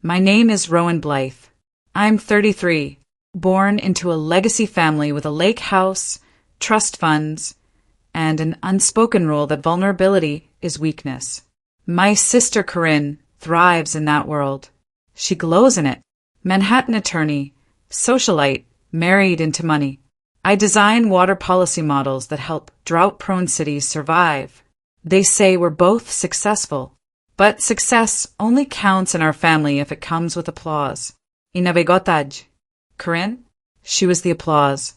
My name is Rowan Blythe. I'm 33, born into a legacy family with a lake house, trust funds, and an unspoken rule that vulnerability is weakness. My sister Corinne thrives in that world. She glows in it. Manhattan attorney, socialite, married into money. I design water policy models that help drought-prone cities survive. They say we're both successful, but success only counts in our family if it comes with applause. Inavegotaj. Corinne? She was the applause.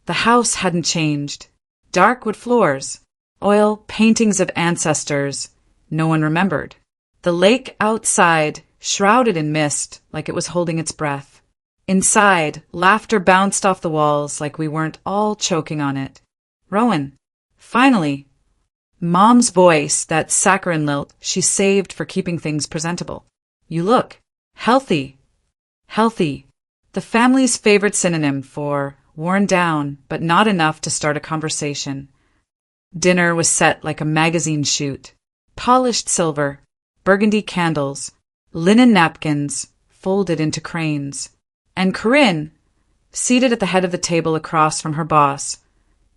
The house hadn't changed. Dark wood floors, oil paintings of ancestors no one remembered. The lake outside shrouded in mist like it was holding its breath. Inside, laughter bounced off the walls like we weren't all choking on it. Rowan. Finally. Mom's voice, that saccharine lilt she saved for keeping things presentable. You look healthy. Healthy. The family's favorite synonym for worn down, but not enough to start a conversation. Dinner was set like a magazine shoot. Polished silver, burgundy candles, linen napkins folded into cranes. And Corinne, seated at the head of the table across from her boss,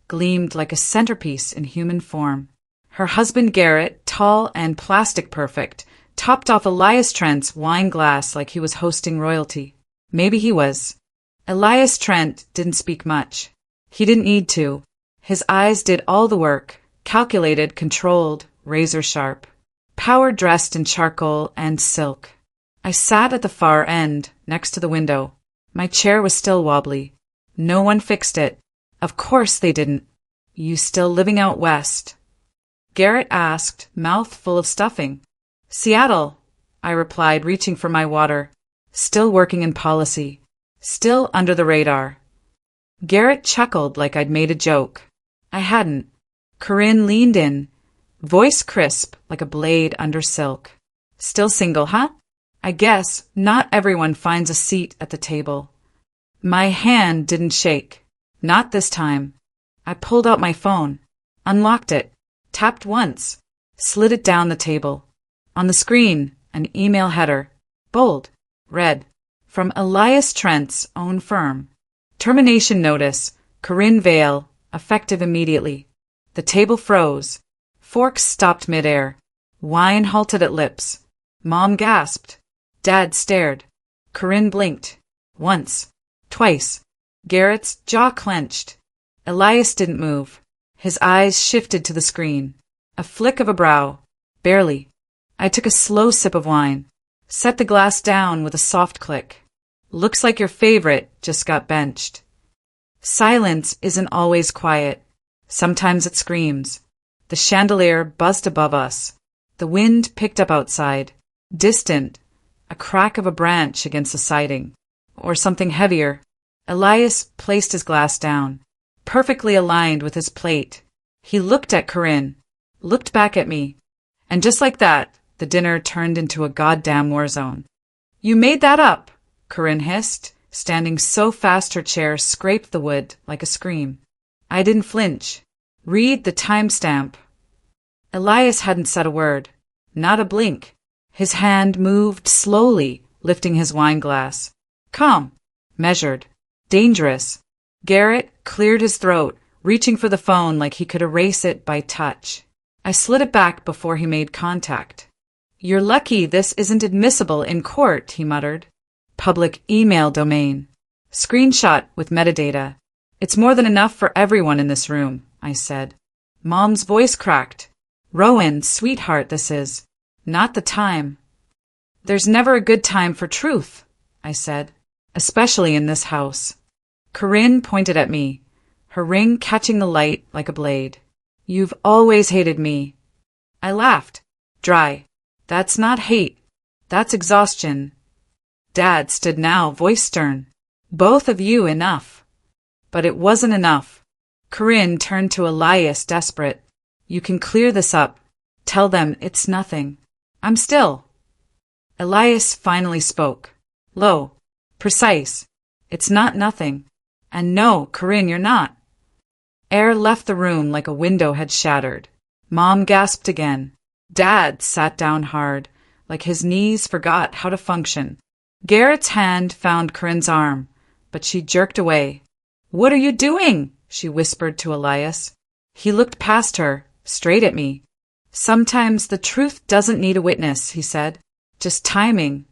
gleamed like a centerpiece in human form. Her husband Garrett, tall and plastic perfect, topped off Elias Trent's wine glass like he was hosting royalty. Maybe he was. Elias Trent didn't speak much. He didn't need to. His eyes did all the work, calculated, controlled, razor-sharp. Power dressed in charcoal and silk. I sat at the far end, next to the window. My chair was still wobbly. No one fixed it. Of course they didn't. You still living out west? Garrett asked, mouth full of stuffing. Seattle, I replied, reaching for my water. Still working in policy. Still under the radar. Garrett chuckled like I'd made a joke. I hadn't. Corinne leaned in, voice crisp like a blade under silk. Still single, huh? I guess not everyone finds a seat at the table. My hand didn't shake. Not this time. I pulled out my phone, unlocked it, tapped once, slid it down the table. On the screen, an email header, bold, red, from Elias Trent's own firm. Termination notice, Corinne Vale, effective immediately. The table froze. Forks stopped midair. Wine halted at lips. Mom gasped. Dad stared. Corinne blinked. Once. Twice. Garrett's jaw clenched. Elias didn't move. His eyes shifted to the screen. A flick of a brow. Barely. I took a slow sip of wine. Set the glass down with a soft click. Looks like your favorite just got benched. Silence isn't always quiet. Sometimes it screams. The chandelier buzzed above us. The wind picked up outside. Distant. A crack of a branch against the siding. Or something heavier. Elias placed his glass down, perfectly aligned with his plate. He looked at Corinne, looked back at me, and just like that, the dinner turned into a goddamn war zone. You made that up, Corinne hissed, standing so fast her chair scraped the wood like a scream. I didn't flinch. Read the timestamp. Elias hadn't said a word, not a blink. His hand moved slowly, lifting his wine glass. Calm, measured, dangerous. Garrett cleared his throat, reaching for the phone like he could erase it by touch. I slid it back before he made contact. You're lucky this isn't admissible in court, he muttered. Public email domain. Screenshot with metadata. It's more than enough for everyone in this room, I said. Mom's voice cracked. Rowan, sweetheart, this is not the time. There's never a good time for truth, I said, especially in this house. Corinne pointed at me, her ring catching the light like a blade. You've always hated me. I laughed. Dry. That's not hate. That's exhaustion. Dad stood now, voice stern. Both of you enough. But it wasn't enough. Corinne turned to Elias, desperate. You can clear this up. Tell them it's nothing. I'm still. Elias finally spoke. Low. Precise. It's not nothing. And no, Corinne, you're not. Air left the room like a window had shattered. Mom gasped again. Dad sat down hard, like his knees forgot how to function. Garrett's hand found Corinne's arm, but she jerked away. "What are you doing?" she whispered to Elias. He looked past her, straight at me. "Sometimes the truth doesn't need a witness," he said. "Just timing."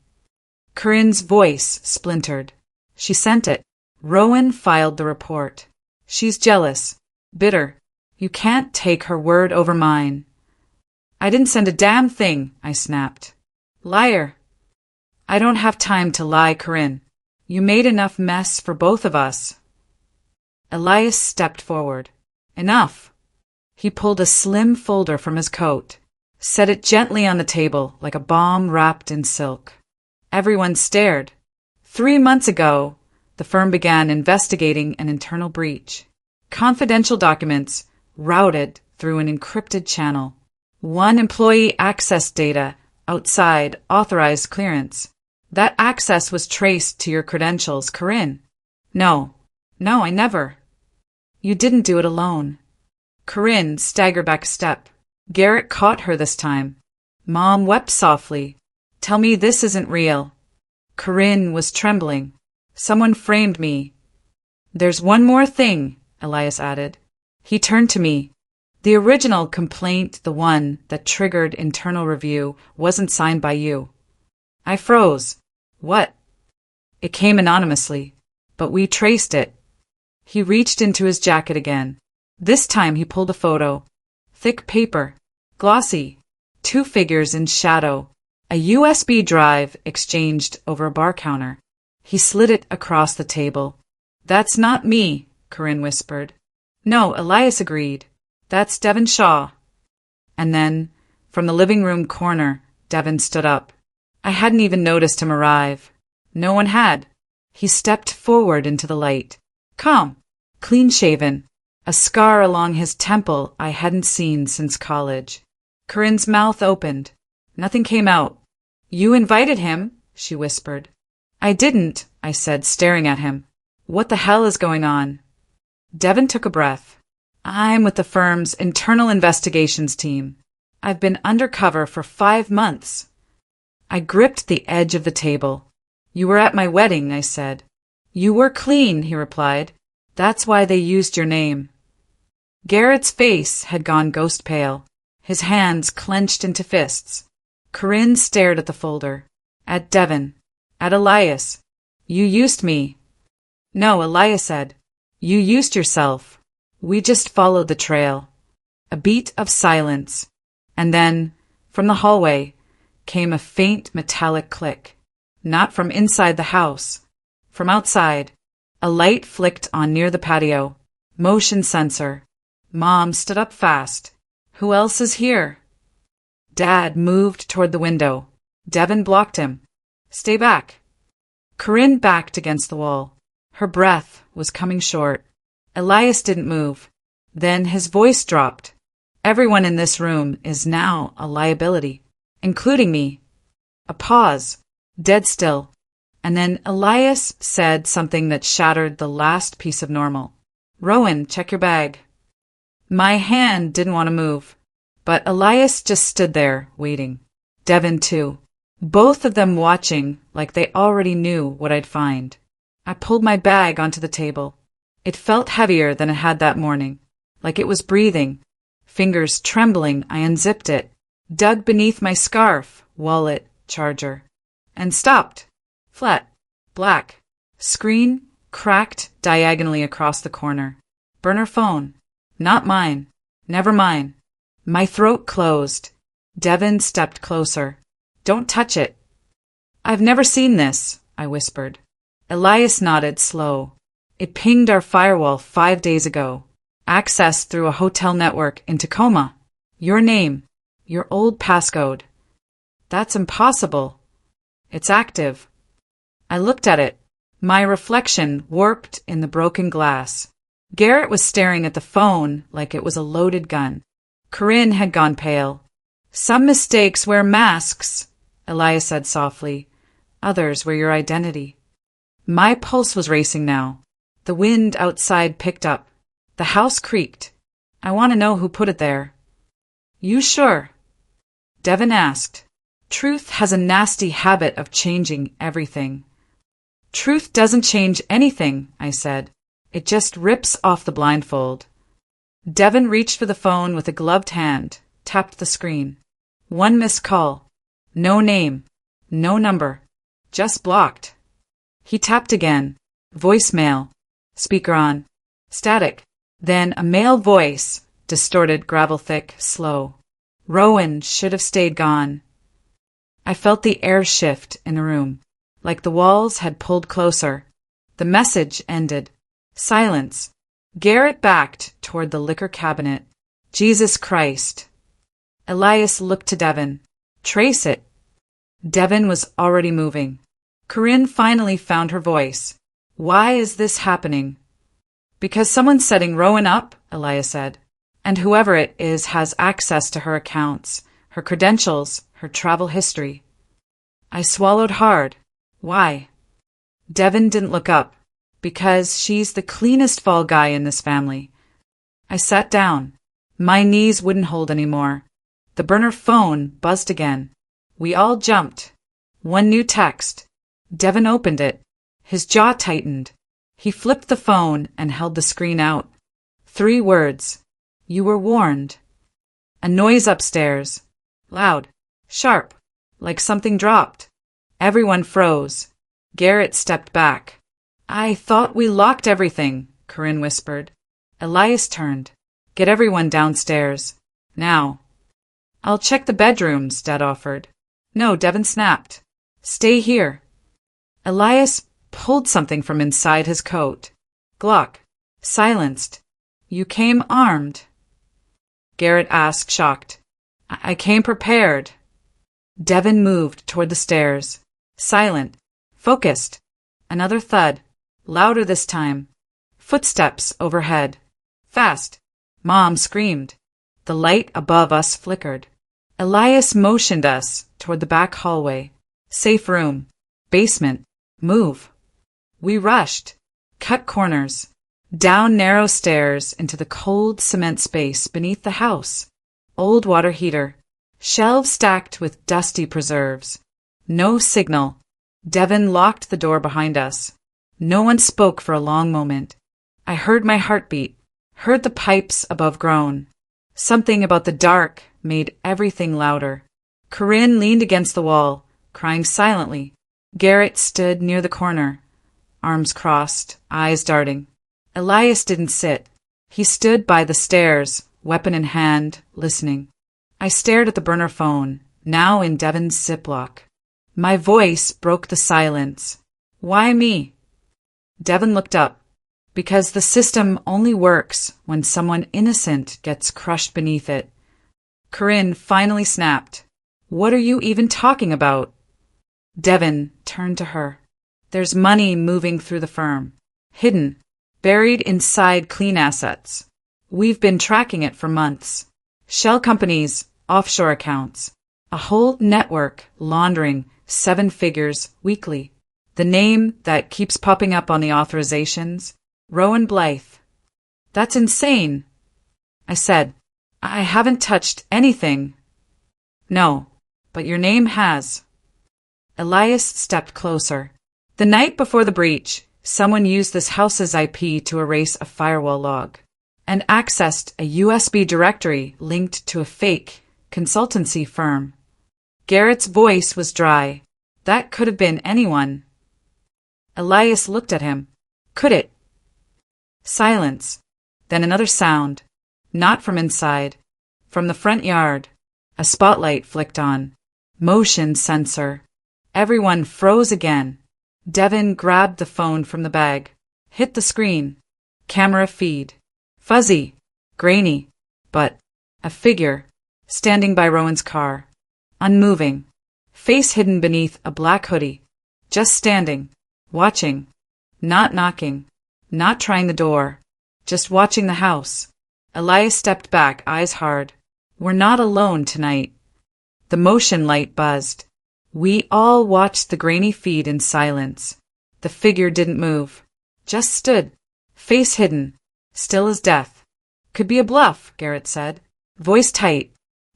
Corinne's voice splintered. She sent it. Rowan filed the report. "She's jealous. Bitter. You can't take her word over mine." "I didn't send a damn thing," I snapped. "Liar." "I don't have time to lie, Corinne. You made enough mess for both of us." Elias stepped forward. "Enough." He pulled a slim folder from his coat, set it gently on the table like a bomb wrapped in silk. Everyone stared. 3 months ago, the firm began investigating an internal breach. Confidential documents routed through an encrypted channel. One employee accessed data outside authorized clearance. That access was traced to your credentials, Corinne. No, I never. You didn't do it alone. Corinne staggered back a step. Garrett caught her this time. Mom wept softly. "Tell me this isn't real." Corinne was trembling. "Someone framed me." "There's one more thing," Elias added. He turned to me. "The original complaint, the one that triggered internal review, wasn't signed by you." I froze. "What?" "It came anonymously, but we traced it." He reached into his jacket again. This time he pulled a photo. Thick paper. Glossy. 2 figures in shadow. A USB drive exchanged over a bar counter. He slid it across the table. "That's not me," Corinne whispered. "No," Elias agreed. "That's Devon Shaw." And then, from the living room corner, Devon stood up. I hadn't even noticed him arrive. No one had. He stepped forward into the light. Calm, clean-shaven, a scar along his temple I hadn't seen since college. Corinne's mouth opened. Nothing came out. "You invited him," she whispered. "I didn't," I said, staring at him. "What the hell is going on?" Devon took a breath. "I'm with the firm's internal investigations team. I've been undercover for 5 months. I gripped the edge of the table. "You were at my wedding," I said. "You were clean," he replied. "That's why they used your name." Garrett's face had gone ghost pale, his hands clenched into fists. Corinne stared at the folder, at Devon, at Elias. "You used me." "No," Elias said. "You used yourself. We just followed the trail." A beat of silence, and then, from the hallway, came a faint metallic click. Not from inside the house. From outside. A light flicked on near the patio. Motion sensor. Mom stood up fast. "Who else is here?" Dad moved toward the window. Devon blocked him. "Stay back." Corinne backed against the wall. Her breath was coming short. Elias didn't move. Then his voice dropped. "Everyone in this room is now a liability, including me." A pause. Dead still. And then Elias said something that shattered the last piece of normal. "Rowan, check your bag." My hand didn't want to move. But Elias just stood there, waiting. Devon, too. Both of them watching like they already knew what I'd find. I pulled my bag onto the table. It felt heavier than it had that morning, like it was breathing. Fingers trembling, I unzipped it, dug beneath my scarf, wallet, charger, and stopped. Flat. Black. Screen cracked diagonally across the corner. Burner phone. Not mine. Never mine. My throat closed. Devon stepped closer. "Don't touch it." "I've never seen this," I whispered. Elias nodded, slow. "It pinged our firewall 5 days ago. Access through a hotel network in Tacoma. Your name. Your old passcode." "That's impossible." "It's active." I looked at it. My reflection warped in the broken glass. Garrett was staring at the phone like it was a loaded gun. Corinne had gone pale. "Some mistakes wear masks," Elias said softly. "Others wear your identity." My pulse was racing now. The wind outside picked up. The house creaked. "I want to know who put it there." "You sure?" Devon asked. Truth has a nasty habit of changing everything. Truth doesn't change anything, I said. It just rips off the blindfold. Devin reached for the phone with a gloved hand, tapped the screen. One missed call. No name. No number. Just blocked. He tapped again. Voicemail. Speaker on. Static. Then a male voice, distorted, gravel-thick, slow. Rowan should have stayed gone. I felt the air shift in the room, like the walls had pulled closer. The message ended. Silence. Garrett backed toward the liquor cabinet. Jesus Christ. Elias looked to Devin. Trace it. Devin was already moving. Corinne finally found her voice. Why is this happening? Because someone's setting Rowan up, Elias said. And whoever it is has access to her accounts, her credentials, her travel history. I swallowed hard. Why? Devin didn't look up. Because she's the cleanest fall guy in this family. I sat down. My knees wouldn't hold anymore. The burner phone buzzed again. We all jumped. One new text. Devin opened it. His jaw tightened. He flipped the phone and held the screen out. 3 words. You were warned. A noise upstairs. Loud. Sharp. Like something dropped. Everyone froze. Garrett stepped back. I thought we locked everything, Corinne whispered. Elias turned. Get everyone downstairs. Now. I'll check the bedrooms, Dad offered. No, Devin snapped. Stay here. Elias pulled something from inside his coat. Glock. Silenced. You came armed? Garrett asked, shocked. I came prepared. Devin moved toward the stairs. Silent. Focused. Another thud. Louder this time. Footsteps overhead. Fast. Mom screamed. The light above us flickered. Elias motioned us toward the back hallway. Safe room. Basement. Move. We rushed. Cut corners. Down narrow stairs into the cold cement space beneath the house. Old water heater. Shelves stacked with dusty preserves. No signal. Devin locked the door behind us. No one spoke for a long moment. I heard my heartbeat, heard the pipes above groan. Something about the dark made everything louder. Corinne leaned against the wall, crying silently. Garrett stood near the corner, arms crossed, eyes darting. Elias didn't sit. He stood by the stairs, weapon in hand, listening. I stared at the burner phone, now in Devin's Ziploc. My voice broke the silence. Why me? Devin looked up. Because the system only works when someone innocent gets crushed beneath it. Corinne finally snapped. What are you even talking about? Devin turned to her. There's money moving through the firm. Hidden. Buried inside clean assets. We've been tracking it for months. Shell companies, offshore accounts. A whole network laundering 7 figures weekly. The name that keeps popping up on the authorizations, Rowan Blythe. That's insane. I said, I haven't touched anything. No, but your name has. Elias stepped closer. The night before the breach, someone used this house's IP to erase a firewall log and accessed a USB directory linked to a fake consultancy firm. Garrett's voice was dry. That could have been anyone. Elias looked at him. Could it? Silence. Then another sound. Not from inside. From the front yard. A spotlight flicked on. Motion sensor. Everyone froze again. Devin grabbed the phone from the bag. Hit the screen. Camera feed. Fuzzy. Grainy. But a figure. Standing by Rowan's car. Unmoving. Face hidden beneath a black hoodie. Just standing. Watching. Not knocking. Not trying the door. Just watching the house. Elias stepped back, eyes hard. We're not alone tonight. The motion light buzzed. We all watched the grainy feed in silence. The figure didn't move. Just stood. Face hidden. Still as death. Could be a bluff, Garrett said. Voice tight.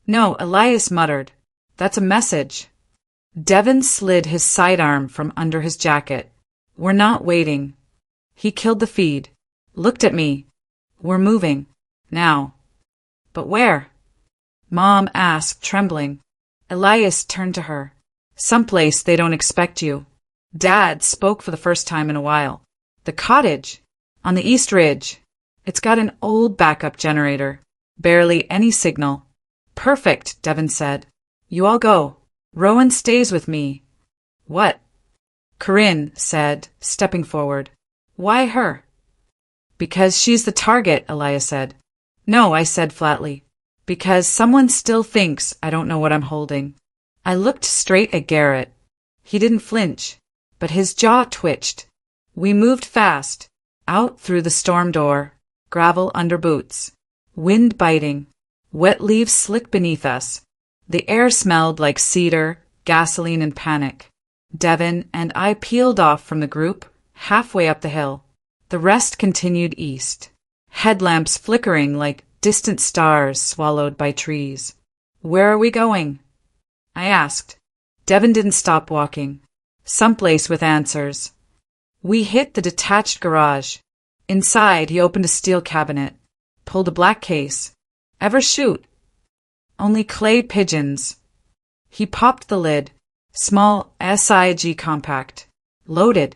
No, Elias muttered. That's a message. Devin slid his sidearm from under his jacket. We're not waiting. He killed the feed. Looked at me. We're moving. Now. But where? Mom asked, trembling. Elias turned to her. Someplace they don't expect you. Dad spoke for the first time in a while. The cottage. On the East Ridge. It's got an old backup generator. Barely any signal. Perfect, Devin said. You all go. Rowan stays with me. What? Corinne said, stepping forward. Why her? Because she's the target, Elias said. No, I said flatly. Because someone still thinks I don't know what I'm holding. I looked straight at Garrett. He didn't flinch, but his jaw twitched. We moved fast, out through the storm door, gravel under boots, wind biting, wet leaves slick beneath us. The air smelled like cedar, gasoline, and panic. Devin and I peeled off from the group, halfway up the hill. The rest continued east, headlamps flickering like distant stars swallowed by trees. Where are we going? I asked. Devin didn't stop walking. Someplace with answers. We hit the detached garage. Inside, he opened a steel cabinet, pulled a black case. Ever shoot? Only clay pigeons. He popped the lid. Small SIG compact. Loaded.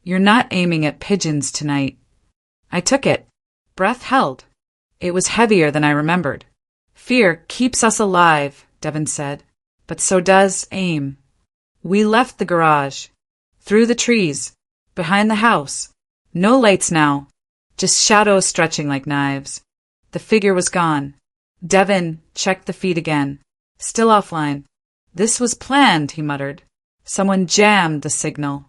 You're not aiming at pigeons tonight. I took it. Breath held. It was heavier than I remembered. Fear keeps us alive, Devin said, but so does aim. We left the garage. Through the trees. Behind the house. No lights now. Just shadows stretching like knives. The figure was gone. Devin checked the feed again. Still offline. This was planned, he muttered. Someone jammed the signal.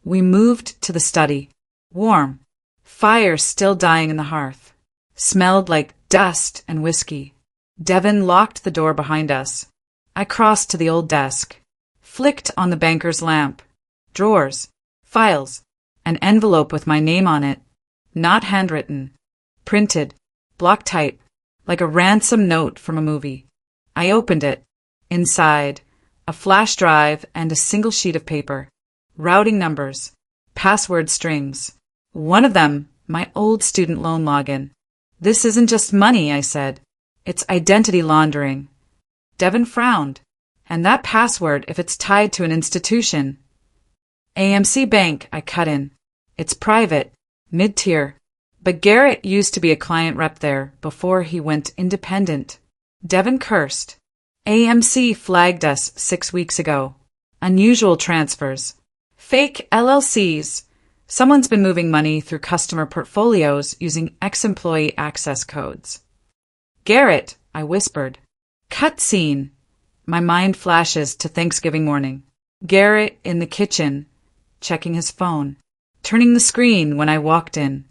We moved to the study. Warm. Fire still dying in the hearth. Smelled like dust and whiskey. Devin locked the door behind us. I crossed to the old desk. Flicked on the banker's lamp. Drawers. Files. An envelope with my name on it. Not handwritten. Printed. Block type. Like a ransom note from a movie. I opened it. Inside, a flash drive and a single sheet of paper. Routing numbers. Password strings. One of them, my old student loan login. This isn't just money, I said. It's identity laundering. Devin frowned. And that password if it's tied to an institution. AMC Bank, I cut in. It's private. Mid-tier. But Garrett used to be a client rep there before he went independent. Devin cursed. AMC flagged us 6 weeks ago. Unusual transfers. Fake LLCs. Someone's been moving money through customer portfolios using ex-employee access codes. Garrett, I whispered. Cut scene. My mind flashes to Thanksgiving morning. Garrett in the kitchen, checking his phone, turning the screen when I walked in.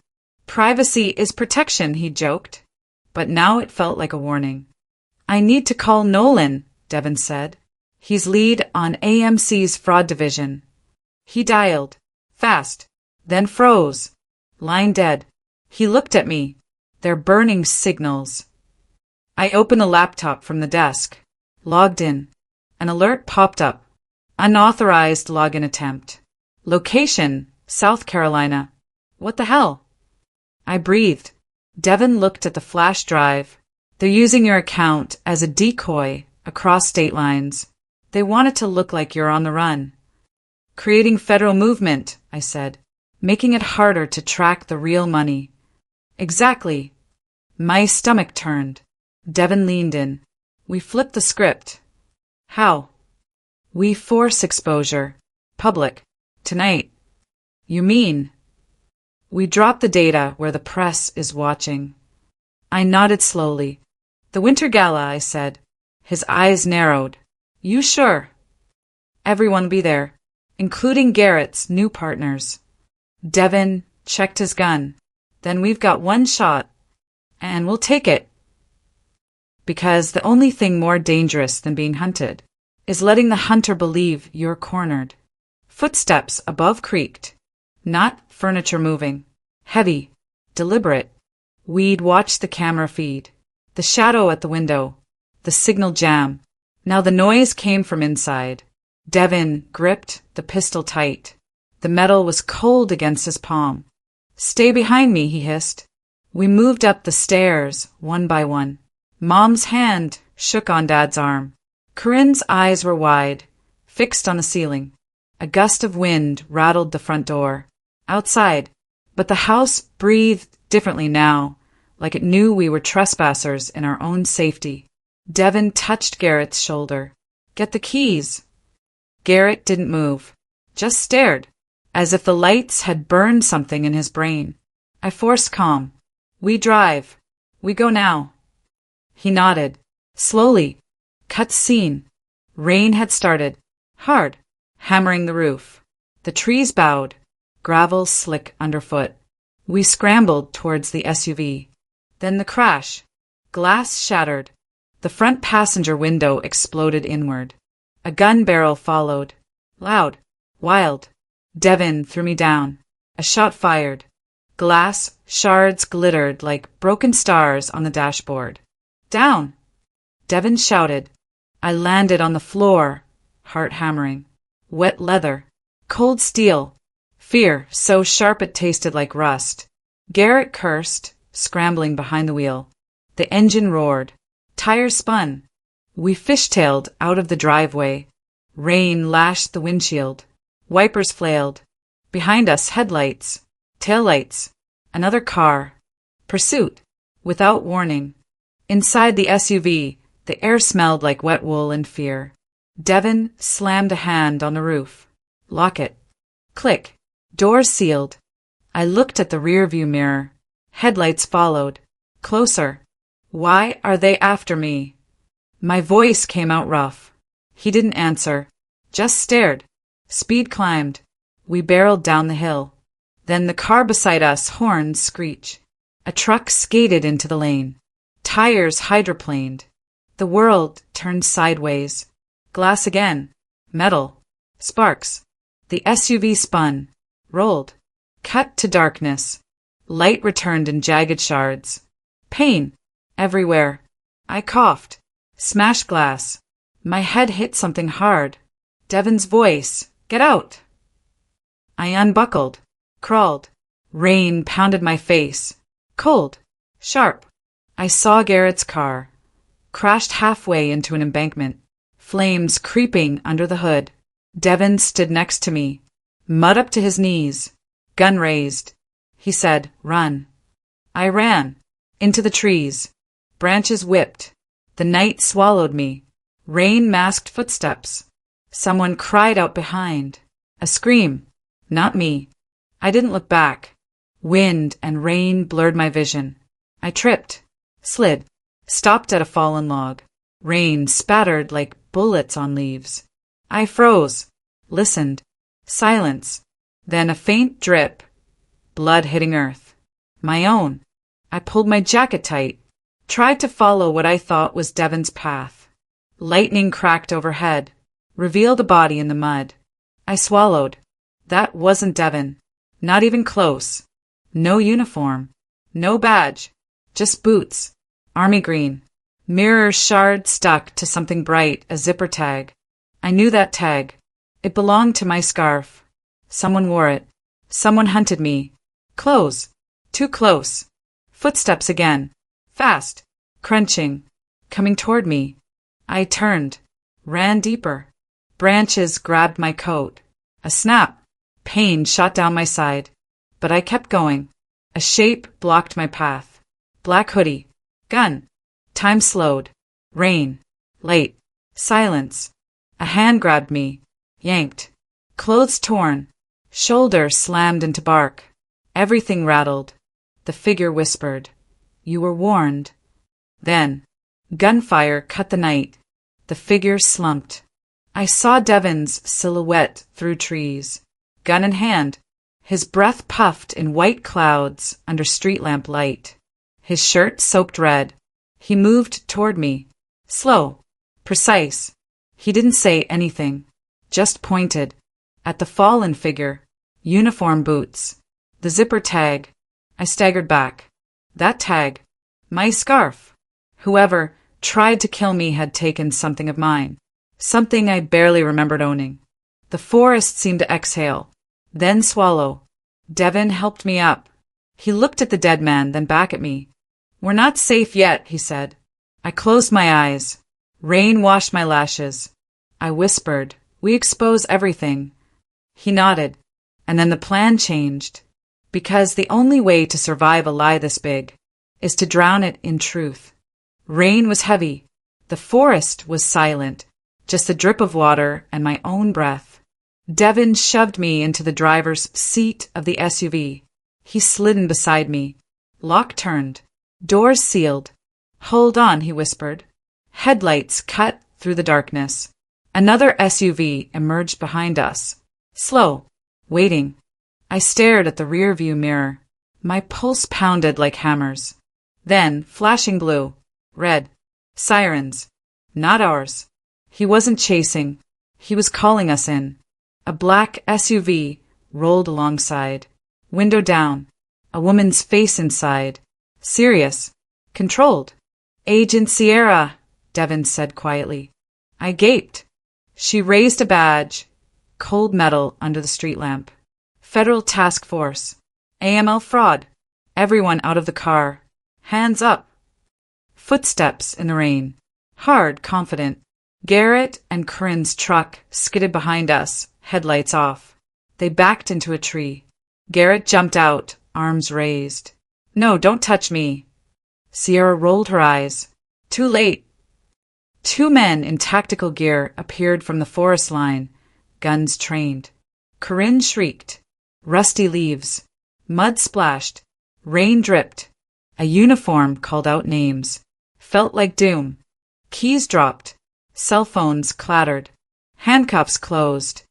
Privacy is protection, he joked. But now it felt like a warning. I need to call Nolan, Devin said. He's lead on AMC's fraud division. He dialed. Fast. Then froze. Line dead. He looked at me. They're burning signals. I opened the laptop from the desk. Logged in. An alert popped up. Unauthorized login attempt. Location, South Carolina. What the hell? I breathed. Devin looked at the flash drive. They're using your account as a decoy across state lines. They want it to look like you're on the run. Creating federal movement, I said, making it harder to track the real money. Exactly. My stomach turned. Devin leaned in. We flipped the script. How? We force exposure. Public. Tonight. You mean? We drop the data where the press is watching. I nodded slowly. The Winter Gala, I said. His eyes narrowed. You sure? Everyone will be there, including Garrett's new partners. Devin checked his gun. Then we've got one shot, and we'll take it. Because the only thing more dangerous than being hunted is letting the hunter believe you're cornered. Footsteps above creaked. Not furniture moving. Heavy. Deliberate. We'd watched the camera feed. The shadow at the window. The signal jam. Now the noise came from inside. Devin gripped the pistol tight. The metal was cold against his palm. "Stay behind me," he hissed. We moved up the stairs, one by one. Mom's hand shook on Dad's arm. Corinne's eyes were wide, fixed on the ceiling. A gust of wind rattled the front door. Outside, but the house breathed differently now, like it knew we were trespassers in our own safety. Devin touched Garrett's shoulder. "Get the keys." Garrett didn't move, just stared, as if the lights had burned something in his brain. I forced calm. "We drive. We go now." He nodded. Slowly. Cut scene. Rain had started. Hard. Hammering the roof. The trees bowed. Gravel slick underfoot. We scrambled towards the SUV. Then the crash. Glass shattered. The front passenger window exploded inward. A gun barrel followed. Loud. Wild. Devin threw me down. A shot fired. Glass shards glittered like broken stars on the dashboard. "Down!" Devin shouted. I landed on the floor, heart hammering. Wet leather. Cold steel. Fear so sharp it tasted like rust. Garrett cursed, scrambling behind the wheel. The engine roared. Tires spun. We fishtailed out of the driveway. Rain lashed the windshield. Wipers flailed. Behind us, headlights. Taillights. Another car. Pursuit. Without warning. Inside the SUV, the air smelled like wet wool and fear. Devin slammed a hand on the roof. Lock it. Click. Doors sealed. I looked at the rearview mirror. Headlights followed. Closer. Why are they after me? My voice came out rough. He didn't answer. Just stared. Speed climbed. We barreled down the hill. Then the car beside us, horns screech. A truck skated into the lane. Tires hydroplaned. The world turned sideways. Glass again. Metal. Sparks. The SUV spun. Rolled. Cut to darkness. Light returned in jagged shards. Pain. Everywhere. I coughed. Smashed glass. My head hit something hard. Devin's voice. Get out. I unbuckled. Crawled. Rain pounded my face. Cold. Sharp. I saw Garrett's car. Crashed halfway into an embankment. Flames creeping under the hood. Devin stood next to me. Mud up to his knees. Gun raised. He said, "Run." I ran. Into the trees. Branches whipped. The night swallowed me. Rain masked footsteps. Someone cried out behind. A scream. Not me. I didn't look back. Wind and rain blurred my vision. I tripped. Slid. Stopped at a fallen log. Rain spattered like bullets on leaves. I froze. Listened. Silence. Then a faint drip. Blood hitting earth. My own. I pulled my jacket tight. Tried to follow what I thought was Devin's path. Lightning cracked overhead. Revealed a body in the mud. I swallowed. That wasn't Devin. Not even close. No uniform. No badge. Just boots. Army green. Mirror shard stuck to something bright, a zipper tag. I knew that tag. It belonged to my scarf. Someone wore it. Someone hunted me. Close. Too close. Footsteps again. Fast. Crunching. Coming toward me. I turned. Ran deeper. Branches grabbed my coat. A snap. Pain shot down my side. But I kept going. A shape blocked my path. Black hoodie. Gun. Time slowed. Rain. Light. Silence. A hand grabbed me. Yanked. Clothes torn. Shoulder slammed into bark. Everything rattled. The figure whispered, "You were warned." Then, gunfire cut the night. The figure slumped. I saw Devin's silhouette through trees. Gun in hand. His breath puffed in white clouds under street lamp light. His shirt soaked red. He moved toward me. Slow. Precise. He didn't say anything. Just pointed. At the fallen figure. Uniform boots. The zipper tag. I staggered back. That tag. My scarf. Whoever tried to kill me had taken something of mine. something I barely remembered owning. The forest seemed to exhale, then swallow. Devin helped me up. He looked at the dead man, then back at me. "We're not safe yet," he said. I closed my eyes. Rain washed my lashes. I whispered, "We expose everything." He nodded, and then the plan changed. Because the only way to survive a lie this big is to drown it in truth. Rain was heavy. The forest was silent, just the drip of water and my own breath. Devin shoved me into the driver's seat of the SUV. He slid in beside me. Lock turned. Doors sealed. "Hold on," he whispered. Headlights cut through the darkness. Another SUV emerged behind us. Slow. Waiting. I stared at the rear-view mirror. My pulse pounded like hammers. Then, flashing blue. Red. Sirens. Not ours. He wasn't chasing. He was calling us in. A black SUV rolled alongside. Window down. A woman's face inside. Serious. Controlled. "Agent Sierra," Devin said quietly. I gaped. She raised a badge. Cold metal under the street lamp. Federal Task Force. AML fraud. Everyone out of the car. Hands up. Footsteps in the rain. Hard, confident. Garrett and Corinne's truck skidded behind us, headlights off. They backed into a tree. Garrett jumped out, arms raised. "No, don't touch me." Sierra rolled her eyes. Too late. Two men in tactical gear appeared from the forest line, guns trained. Corinne shrieked. Rusty leaves. Mud splashed. Rain dripped. A uniform called out names. Felt like doom. Keys dropped. Cell phones clattered. Handcuffs closed.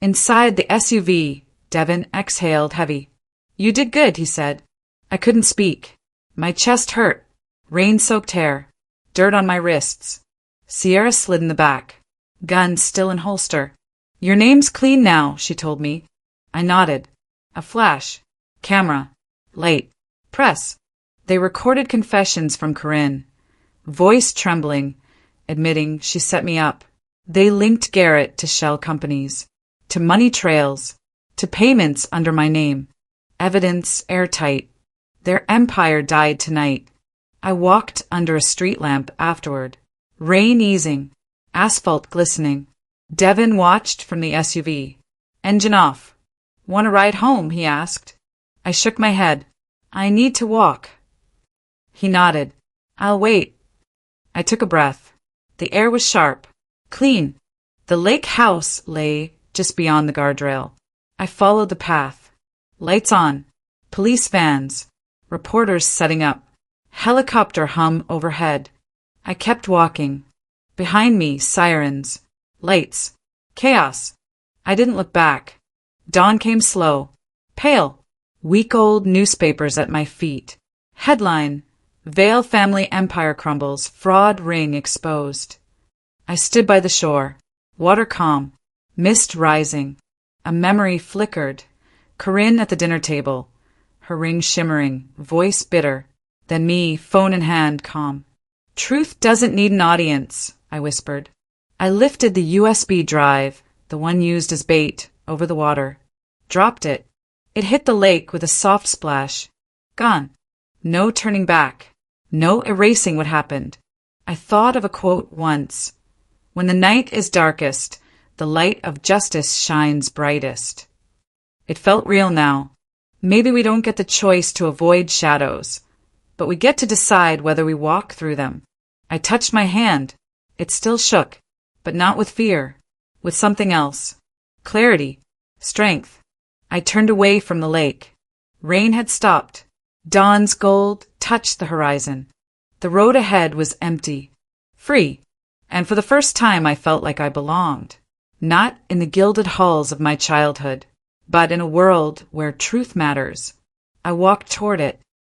Inside the SUV, Devin exhaled heavy. "You did good," he said. I couldn't speak. My chest hurt. Rain-soaked hair. Dirt on my wrists. Sierra slid in the back. Gun still in holster. "Your name's clean now," she told me. I nodded. A flash. Camera. Light. Press. They recorded confessions from Corinne. Voice trembling, admitting she set me up. They linked Garrett to shell companies, to money trails, to payments under my name. Evidence airtight. Their empire died tonight. I walked under a street lamp afterward. Rain easing. Asphalt glistening. Devin watched from the SUV. Engine off. "Want a ride home?" he asked. I shook my head. "I need to walk." He nodded. "I'll wait." I took a breath. The air was sharp. Clean. The lake house lay just beyond the guardrail. I followed the path. Lights on. Police vans. Reporters setting up. Helicopter hum overhead. I kept walking. Behind me, sirens. Lights. Chaos. I didn't look back. Dawn came slow. Pale. Week-old newspapers at my feet. Headline: Vale family empire crumbles, fraud ring exposed. I stood by the shore. Water calm. Mist rising. A memory flickered. Corinne at the dinner table. Her ring shimmering, voice bitter. Then me, phone in hand, calm. "Truth doesn't need an audience," I whispered. I lifted the USB drive, the one used as bait, over the water. Dropped it. It hit the lake with a soft splash. Gone. No turning back. No erasing what happened. I thought of a quote once. "When the night is darkest, the light of justice shines brightest." It felt real now. Maybe we don't get the choice to avoid shadows, but we get to decide whether we walk through them. I touched my hand. It still shook, but not with fear, with something else. Clarity. Strength. I turned away from the lake. Rain had stopped. Dawn's gold touched the horizon. The road ahead was empty. Free. And for the first time I felt like I belonged. Not in the gilded halls of my childhood, but in a world where truth matters. I walked toward it.